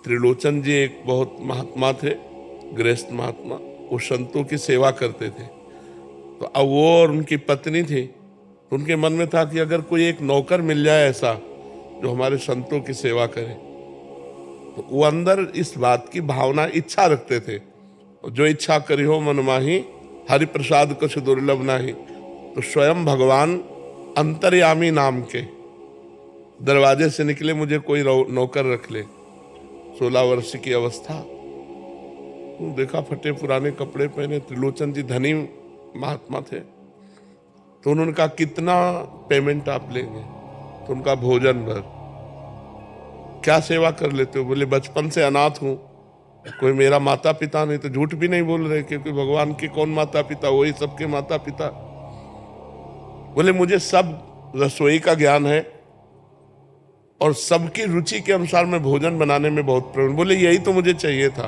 त्रिलोचन जी एक बहुत महात्मा थे, गृहस्थ महात्मा। वो संतों की सेवा करते थे। तो अब वो और उनकी पत्नी थी, तो उनके मन में था कि अगर कोई एक नौकर मिल जाए ऐसा जो हमारे संतों की सेवा करे। तो वो अंदर इस बात की भावना, इच्छा रखते थे, जो इच्छा करी हो मन माही, हरि प्रसाद कुछ दुर्लभ नाही। तो स्वयं भगवान अंतर्यामी नाम के दरवाजे से निकले, मुझे कोई नौकर रख ले। 16 वर्ष की अवस्था, देखा फटे पुराने कपड़े पहने। त्रिलोचन जी धनी महात्मा थे, तो उन्होंने कहा कितना पेमेंट आप लेंगे? तो उनका भोजन भर। क्या सेवा कर लेते हो? बोले बचपन से अनाथ हूं, कोई मेरा माता पिता नहीं। तो झूठ भी नहीं बोल रहे, क्योंकि भगवान के कौन माता पिता, वही सबके माता पिता। बोले मुझे सब रसोई का ज्ञान है और सबकी रुचि के अनुसार मैं भोजन बनाने में बहुत प्रवीण। बोले यही तो मुझे चाहिए था।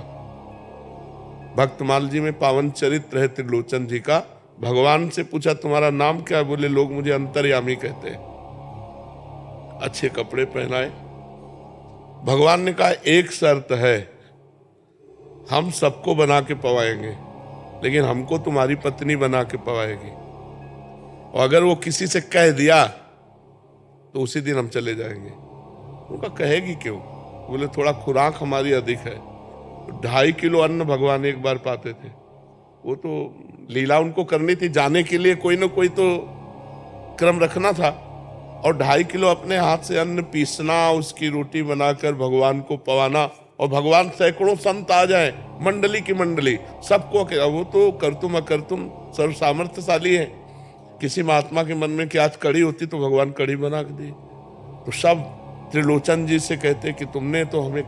भक्तमाल जी में पावन चरित्र है त्रिलोचन जी का। भगवान से पूछा तुम्हारा नाम क्या है? बोले लोग मुझे अंतर्यामी कहते हैं। अच्छे कपड़े पहनाए। भगवान ने कहा एक शर्त है, हम सबको बना के पवाएंगे, लेकिन हमको तुम्हारी पत्नी बना के पवाएगी। और अगर वो किसी से कह दिया तो उसी दिन हम चले जाएंगे। उनका कहेगी क्यों? बोले थोड़ा खुराक हमारी अधिक है। 2.5 किलो अन्न भगवान एक बार पाते थे। वो तो लीला उनको करनी थी, जाने के लिए कोई ना कोई तो क्रम रखना था। और 2.5 किलो अपने हाथ से अन्न पीसना, उसकी रोटी बनाकर भगवान को पवाना, और भगवान सैकड़ों संत आ जाए, मंडली की मंडली, सबको। वो तो करतुम अकर्तुम सर्व सामर्थ्यशाली है। किसी महात्मा के मन में कि आज कड़ी होती तो भगवान कड़ी बना के दी। तो सब त्रिलोचन जी से कहते कि तुमने तो हमें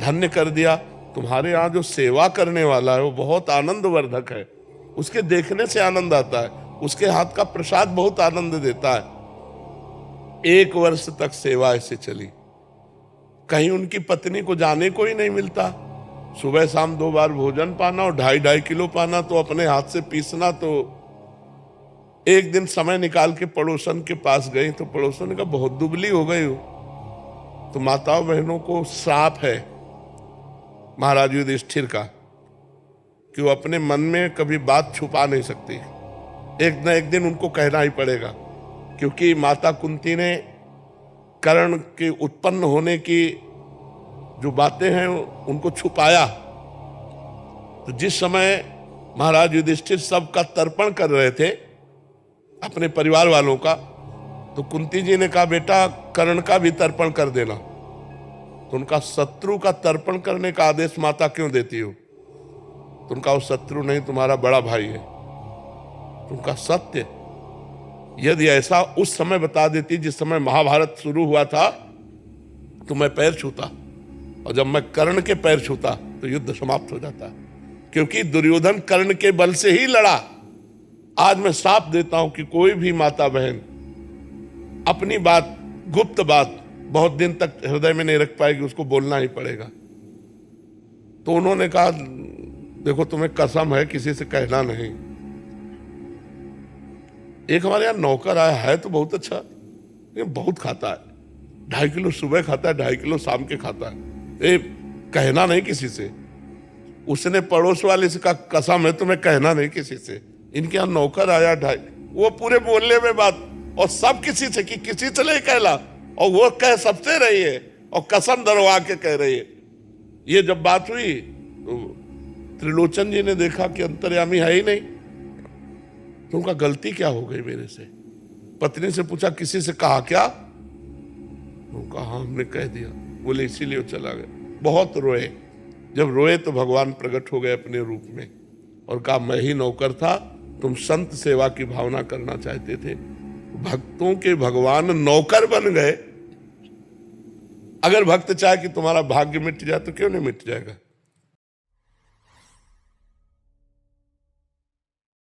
धन्य कर दिया। तुम्हारे यहाँ जो सेवा करने वाला है वो बहुत आनंदवर्धक है, उसके देखने से आनंद आता है, उसके हाथ का प्रसाद बहुत आनंद देता है। 1 वर्ष तक सेवा ऐसे चली। कहीं उनकी पत्नी को जाने को ही नहीं मिलता। सुबह शाम 2 बार भोजन पाना और 2.5 किलो पाना, तो अपने हाथ से पीसना। तो एक दिन समय निकाल के पड़ोसन के पास गई, तो पड़ोसन ने कहा बहुत दुबली हो गई हो। तो माताओं बहनों को श्राप है महाराज युधिष्ठिर का कि वो अपने मन में कभी बात छुपा नहीं सकती। एक न एक दिन उनको कहना ही पड़ेगा, क्योंकि माता कुंती ने कर्ण के उत्पन्न होने की जो बातें हैं उनको छुपाया। तो जिस समय महाराज युधिष्ठिर सबका तर्पण कर रहे थे अपने परिवार वालों का, तो कुंती जी ने कहा बेटा कर्ण का भी तर्पण कर देना। तो उनका शत्रु का तर्पण करने का आदेश माता क्यों देती हो? तो उनका वो शत्रु नहीं, तुम्हारा बड़ा भाई है। तो उनका सत्य यदि ऐसा उस समय बता देती जिस समय महाभारत शुरू हुआ था, तो मैं पैर छूता, और जब मैं कर्ण के पैर छूता तो युद्ध समाप्त हो जाता। क्योंकि दुर्योधन कर्ण के बल से ही लड़ा। आज मैं साफ देता हूं कि कोई भी माता बहन अपनी बात, गुप्त बात बहुत दिन तक हृदय में नहीं रख पाएगी, उसको बोलना ही पड़ेगा। तो उन्होंने कहा देखो तुम्हें कसम है किसी से कहना नहीं। एक हमारे यहाँ नौकर आया है तो बहुत अच्छा, लेकिन बहुत खाता है। 2.5 किलो सुबह खाता है, 2.5 किलो शाम के खाता है। कहना नहीं किसी से। उसने पड़ोस वाले से कहा कसम है तुम्हें कहना नहीं किसी से। इनके यहाँ नौकर आया 2.5, वो पूरे बोलने में बात, और सब किसी से कि किसी से नहीं कहला, और वो कह सबसे रही है और कसम धरवा के कह रही है। ये जब बात हुई तो त्रिलोचन जी ने देखा कि अंतर्यामी है ही नहीं। तो उनका गलती क्या हो गई मेरे से? पत्नी से पूछा किसी से कहा क्या? उनका हाँ हमने कह दिया। बोले इसीलिए वो चला गया। बहुत रोए। जब रोए तो भगवान प्रकट हो गए अपने रूप में और कहा मैं ही नौकर था, तुम संत सेवा की भावना करना चाहते थे। भक्तों के भगवान नौकर बन गए। अगर भक्त चाहे कि तुम्हारा भाग्य मिट जाए तो क्यों नहीं मिट जाएगा?